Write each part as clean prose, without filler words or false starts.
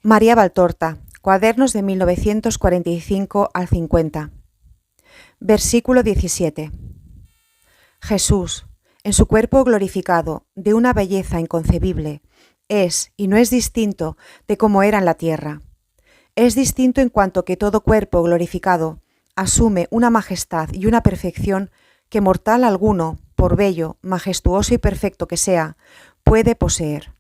María Valtorta, Cuadernos de 1945 al 50. Versículo 17. Jesús, en su cuerpo glorificado, de una belleza inconcebible, es y no es distinto de como era en la tierra. Es distinto en cuanto que todo cuerpo glorificado asume una majestad y una perfección que mortal alguno, por bello, majestuoso y perfecto que sea, puede poseer.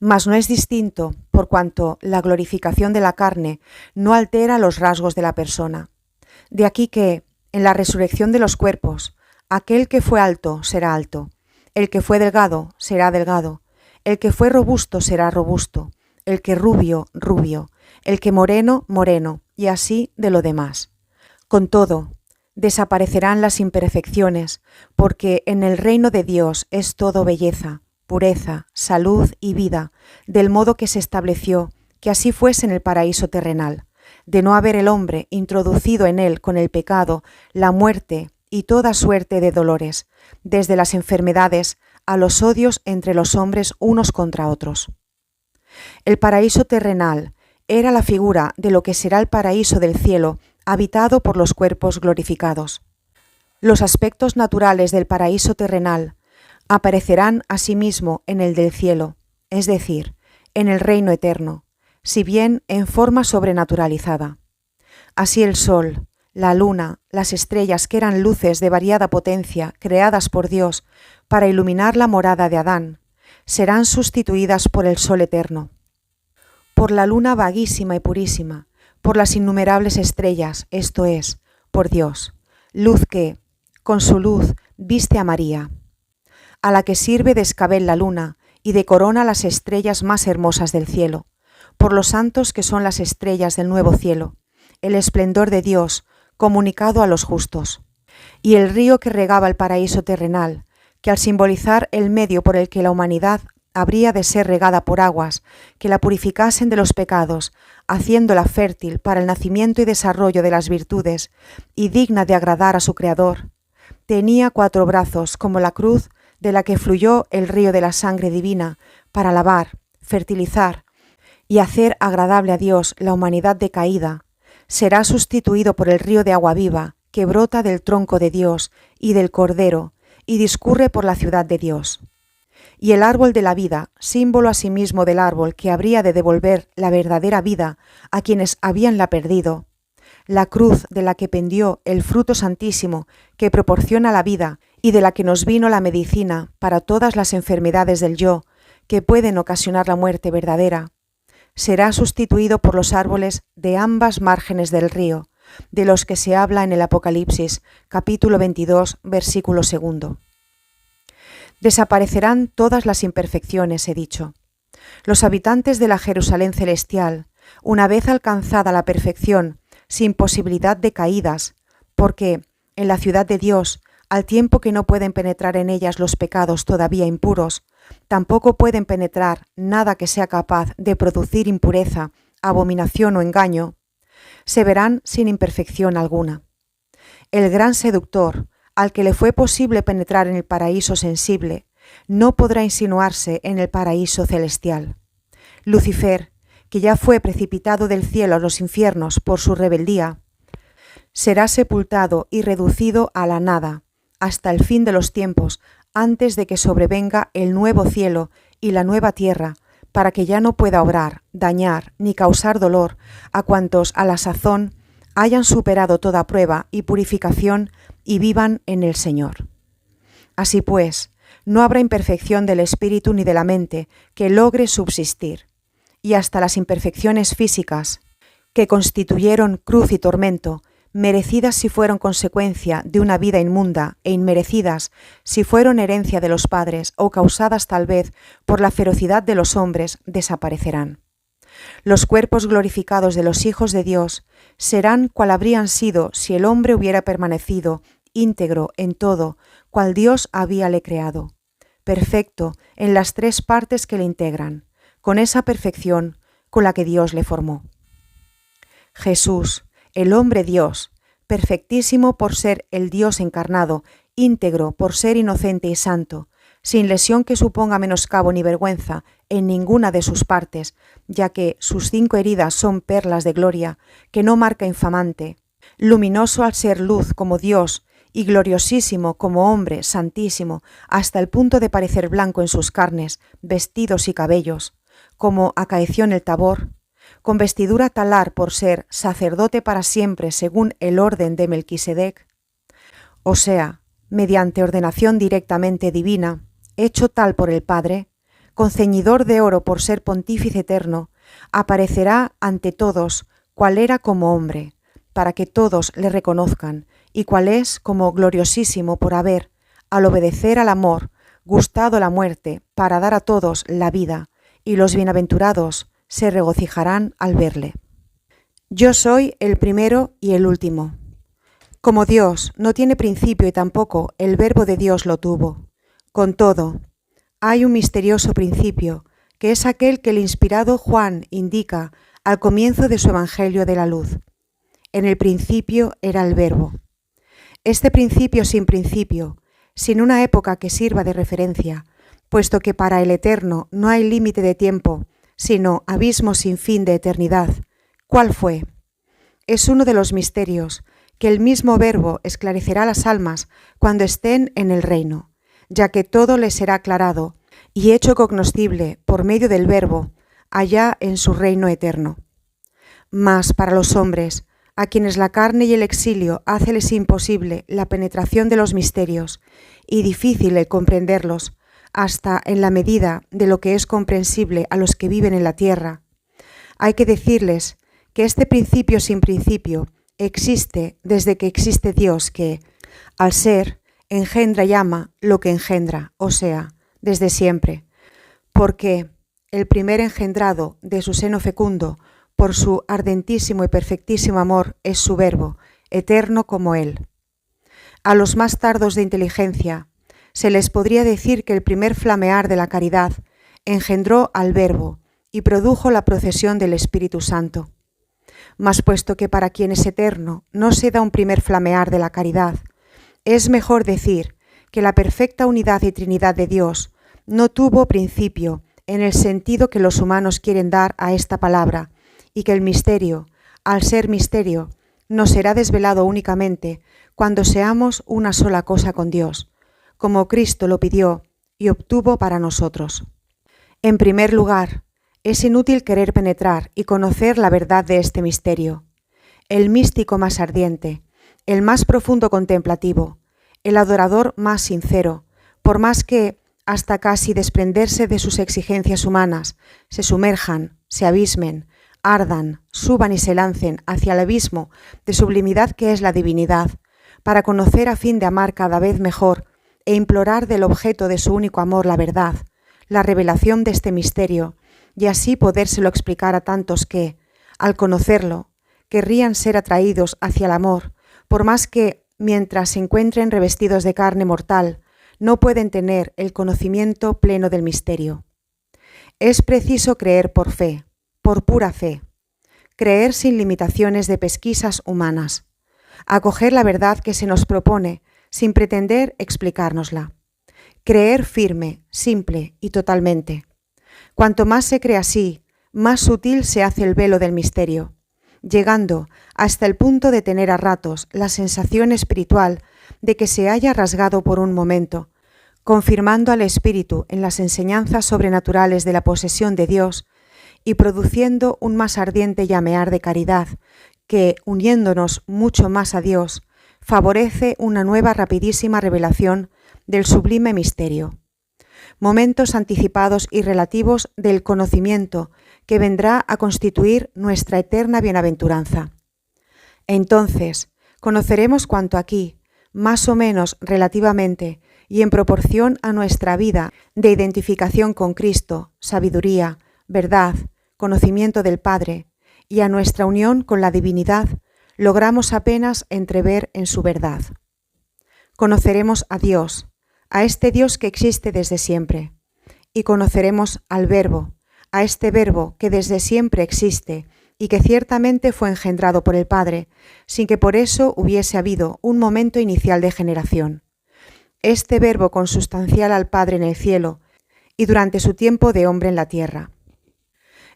Mas no es distinto por cuanto la glorificación de la carne no altera los rasgos de la persona. De aquí que, en la resurrección de los cuerpos, aquel que fue alto será alto, el que fue delgado será delgado, el que fue robusto será robusto, el que rubio, rubio, el que moreno, moreno, y así de lo demás. Con todo, desaparecerán las imperfecciones, porque en el reino de Dios es todo belleza, pureza, salud y vida, del modo que se estableció, que así fuese en el paraíso terrenal, de no haber el hombre introducido en él con el pecado, la muerte y toda suerte de dolores, desde las enfermedades a los odios entre los hombres unos contra otros. El paraíso terrenal era la figura de lo que será el paraíso del cielo, habitado por los cuerpos glorificados. Los aspectos naturales del paraíso terrenal aparecerán asimismo en el del cielo, es decir, en el reino eterno, si bien en forma sobrenaturalizada. Así el sol, la luna, las estrellas que eran luces de variada potencia creadas por Dios para iluminar la morada de Adán, serán sustituidas por el sol eterno, por la luna vaguísima y purísima, por las innumerables estrellas, esto es, por Dios, luz que, con su luz, viste a María, a la que sirve de escabel la luna y de corona las estrellas más hermosas del cielo, por los santos que son las estrellas del nuevo cielo, el esplendor de Dios comunicado a los justos, y el río que regaba el paraíso terrenal, que al simbolizar el medio por el que la humanidad habría de ser regada por aguas que la purificasen de los pecados, haciéndola fértil para el nacimiento y desarrollo de las virtudes y digna de agradar a su Creador, tenía 4 brazos como la cruz de la que fluyó el río de la sangre divina para lavar, fertilizar y hacer agradable a Dios la humanidad decaída, será sustituido por el río de agua viva que brota del tronco de Dios y del Cordero y discurre por la ciudad de Dios. Y el árbol de la vida, símbolo asimismo del árbol que habría de devolver la verdadera vida a quienes habíanla perdido, la cruz de la que pendió el fruto santísimo que proporciona la vida y de la que nos vino la medicina para todas las enfermedades del yo que pueden ocasionar la muerte verdadera, será sustituido por los árboles de ambas márgenes del río, de los que se habla en el Apocalipsis, capítulo 22, versículo 2. Desaparecerán todas las imperfecciones, he dicho. Los habitantes de la Jerusalén celestial, una vez alcanzada la perfección, sin posibilidad de caídas, porque en la ciudad de Dios, al tiempo que no pueden penetrar en ellas los pecados todavía impuros, tampoco pueden penetrar nada que sea capaz de producir impureza, abominación o engaño, se verán sin imperfección alguna. El gran seductor, al que le fue posible penetrar en el paraíso sensible, no podrá insinuarse en el paraíso celestial. Lucifer, que ya fue precipitado del cielo a los infiernos por su rebeldía, será sepultado y reducido a la nada, hasta el fin de los tiempos, antes de que sobrevenga el nuevo cielo y la nueva tierra, para que ya no pueda obrar, dañar ni causar dolor a cuantos a la sazón hayan superado toda prueba y purificación y vivan en el Señor. Así pues, no habrá imperfección del espíritu ni de la mente que logre subsistir, y hasta las imperfecciones físicas, que constituyeron cruz y tormento, merecidas si fueron consecuencia de una vida inmunda e inmerecidas si fueron herencia de los padres o causadas tal vez por la ferocidad de los hombres, desaparecerán. Los cuerpos glorificados de los hijos de Dios serán cual habrían sido si el hombre hubiera permanecido íntegro en todo, cual Dios habíale creado, perfecto en las 3 partes que le integran, con esa perfección con la que Dios le formó. Jesús, el hombre Dios, perfectísimo por ser el Dios encarnado, íntegro por ser inocente y santo, sin lesión que suponga menoscabo ni vergüenza en ninguna de sus partes, ya que sus 5 heridas son perlas de gloria, que no marca infamante, luminoso al ser luz como Dios y gloriosísimo como hombre santísimo, hasta el punto de parecer blanco en sus carnes, vestidos y cabellos, como acaeció en el Tabor, con vestidura talar por ser sacerdote para siempre según el orden de Melquisedec, o sea, mediante ordenación directamente divina, hecho tal por el Padre, con ceñidor de oro por ser pontífice eterno, aparecerá ante todos cual era como hombre, para que todos le reconozcan, y cual es como gloriosísimo por haber, al obedecer al amor, gustado la muerte para dar a todos la vida, y los bienaventurados se regocijarán al verle. Yo soy el primero y el último. Como Dios no tiene principio y tampoco el Verbo de Dios lo tuvo. Con todo, hay un misterioso principio, que es aquel que el inspirado Juan indica al comienzo de su Evangelio de la Luz. En el principio era el Verbo. Este principio sin una época que sirva de referencia, puesto que para el Eterno no hay límite de tiempo, sino abismo sin fin de eternidad. ¿Cuál fue? Es uno de los misterios que el mismo Verbo esclarecerá a las almas cuando estén en el reino, ya que todo les será aclarado y hecho cognoscible por medio del Verbo allá en su reino eterno. Mas para los hombres, a quienes la carne y el exilio háceles imposible la penetración de los misterios y difícil el comprenderlos, hasta en la medida de lo que es comprensible a los que viven en la tierra, hay que decirles que este principio sin principio existe desde que existe Dios que, al ser, engendra y ama lo que engendra, o sea, desde siempre, porque el primer engendrado de su seno fecundo, por su ardentísimo y perfectísimo amor, es su Verbo, eterno como Él. A los más tardos de inteligencia, se les podría decir que el primer flamear de la caridad engendró al Verbo y produjo la procesión del Espíritu Santo. Mas puesto que para quien es eterno no se da un primer flamear de la caridad, es mejor decir que la perfecta unidad y Trinidad de Dios no tuvo principio en el sentido que los humanos quieren dar a esta palabra, y que el misterio, al ser misterio, nos será desvelado únicamente cuando seamos una sola cosa con Dios, como Cristo lo pidió y obtuvo para nosotros. En primer lugar, es inútil querer penetrar y conocer la verdad de este misterio. El místico más ardiente, el más profundo contemplativo, el adorador más sincero, por más que, hasta casi desprenderse de sus exigencias humanas, se sumerjan, se abismen, ardan, suban y se lancen hacia el abismo de sublimidad que es la divinidad, para conocer a fin de amar cada vez mejor e implorar del objeto de su único amor la verdad, la revelación de este misterio, y así podérselo explicar a tantos que, al conocerlo, querrían ser atraídos hacia el amor, por más que, mientras se encuentren revestidos de carne mortal, no pueden tener el conocimiento pleno del misterio. Es preciso creer por fe, por pura fe, creer sin limitaciones de pesquisas humanas, acoger la verdad que se nos propone sin pretender explicárnosla, creer firme, simple y totalmente. Cuanto más se cree así, más sutil se hace el velo del misterio, llegando hasta el punto de tener a ratos la sensación espiritual de que se haya rasgado por un momento, confirmando al espíritu en las enseñanzas sobrenaturales de la posesión de Dios y produciendo un más ardiente llamear de caridad que, uniéndonos mucho más a Dios, favorece una nueva rapidísima revelación del sublime misterio. Momentos anticipados y relativos del conocimiento que vendrá a constituir nuestra eterna bienaventuranza. Entonces, conoceremos cuanto aquí, más o menos relativamente y en proporción a nuestra vida de identificación con Cristo, sabiduría, verdad, conocimiento del Padre, y a nuestra unión con la divinidad, logramos apenas entrever en su verdad. Conoceremos a Dios, a este Dios que existe desde siempre, y conoceremos al Verbo, a este Verbo que desde siempre existe y que ciertamente fue engendrado por el Padre, sin que por eso hubiese habido un momento inicial de generación. este Verbo consustancial al Padre en el cielo y durante su tiempo de hombre en la tierra.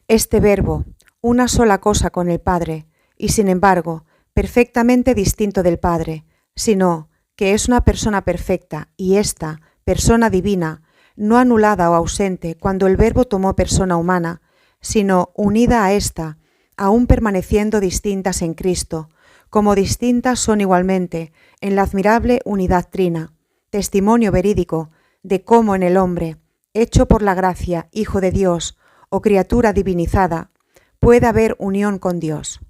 Este Verbo, una sola cosa con el Padre, y sin embargo, perfectamente distinto del Padre, sino que es una persona perfecta y esta, persona divina, no anulada o ausente cuando el Verbo tomó persona humana, sino unida a esta, aún permaneciendo distintas en Cristo, como distintas son igualmente en la admirable unidad trina, testimonio verídico de cómo en el hombre, hecho por la gracia, Hijo de Dios o criatura divinizada, puede haber unión con Dios.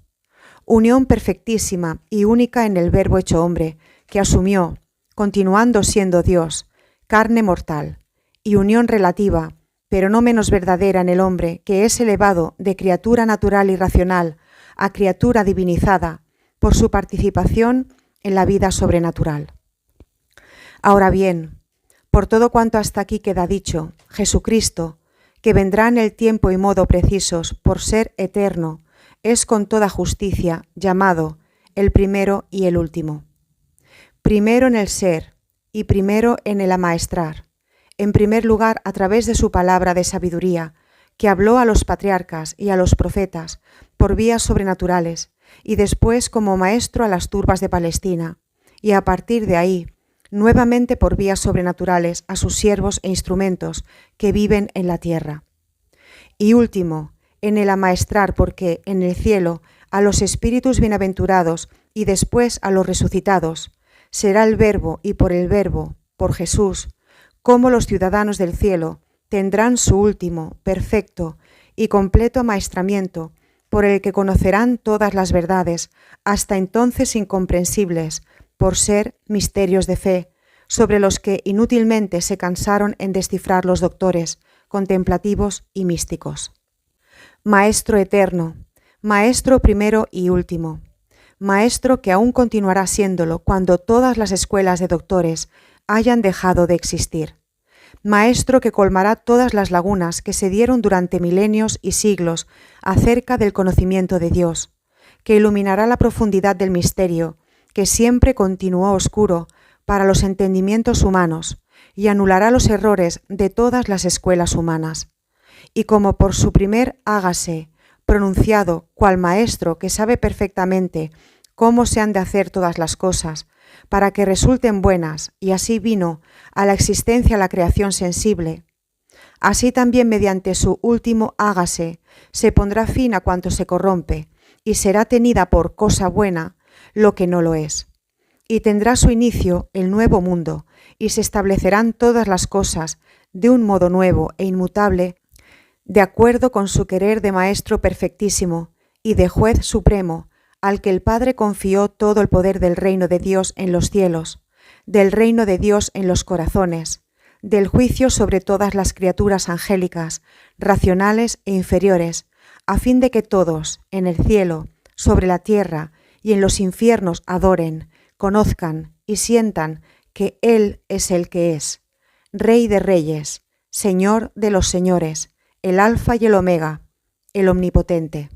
Unión perfectísima y única en el Verbo hecho hombre, que asumió, continuando siendo Dios, carne mortal, y unión relativa, pero no menos verdadera en el hombre, que es elevado de criatura natural y racional a criatura divinizada por su participación en la vida sobrenatural. Ahora bien, por todo cuanto hasta aquí queda dicho, Jesucristo, que vendrá en el tiempo y modo precisos por ser eterno, es con toda justicia llamado el primero y el último. Primero en el ser y primero en el amaestrar. En primer lugar, a través de su palabra de sabiduría, que habló a los patriarcas y a los profetas por vías sobrenaturales, y después como maestro a las turbas de Palestina, y a partir de ahí, nuevamente por vías sobrenaturales a sus siervos e instrumentos que viven en la tierra. Y último, en el amaestrar, porque en el cielo a los espíritus bienaventurados y después a los resucitados, será el Verbo y por el Verbo, por Jesús, como los ciudadanos del cielo tendrán su último, perfecto y completo amaestramiento, por el que conocerán todas las verdades, hasta entonces incomprensibles, por ser misterios de fe, sobre los que inútilmente se cansaron en descifrar los doctores, contemplativos y místicos. Maestro eterno, Maestro primero y último, Maestro que aún continuará siéndolo cuando todas las escuelas de doctores hayan dejado de existir. Maestro que colmará todas las lagunas que se dieron durante milenios y siglos acerca del conocimiento de Dios, que iluminará la profundidad del misterio, que siempre continuó oscuro para los entendimientos humanos, y anulará los errores de todas las escuelas humanas. Y como por su primer hágase, pronunciado cual maestro que sabe perfectamente cómo se han de hacer todas las cosas, para que resulten buenas, y así vino a la existencia la creación sensible, así también mediante su último hágase se pondrá fin a cuanto se corrompe, y será tenida por cosa buena lo que no lo es. Y tendrá su inicio el nuevo mundo, y se establecerán todas las cosas de un modo nuevo e inmutable, de acuerdo con su querer de Maestro perfectísimo y de Juez supremo, al que el Padre confió todo el poder del reino de Dios en los cielos, del reino de Dios en los corazones, del juicio sobre todas las criaturas angélicas, racionales e inferiores, a fin de que todos, en el cielo, sobre la tierra y en los infiernos adoren, conozcan y sientan que Él es el que es, Rey de reyes, Señor de los señores, el Alfa y el Omega, el Omnipotente.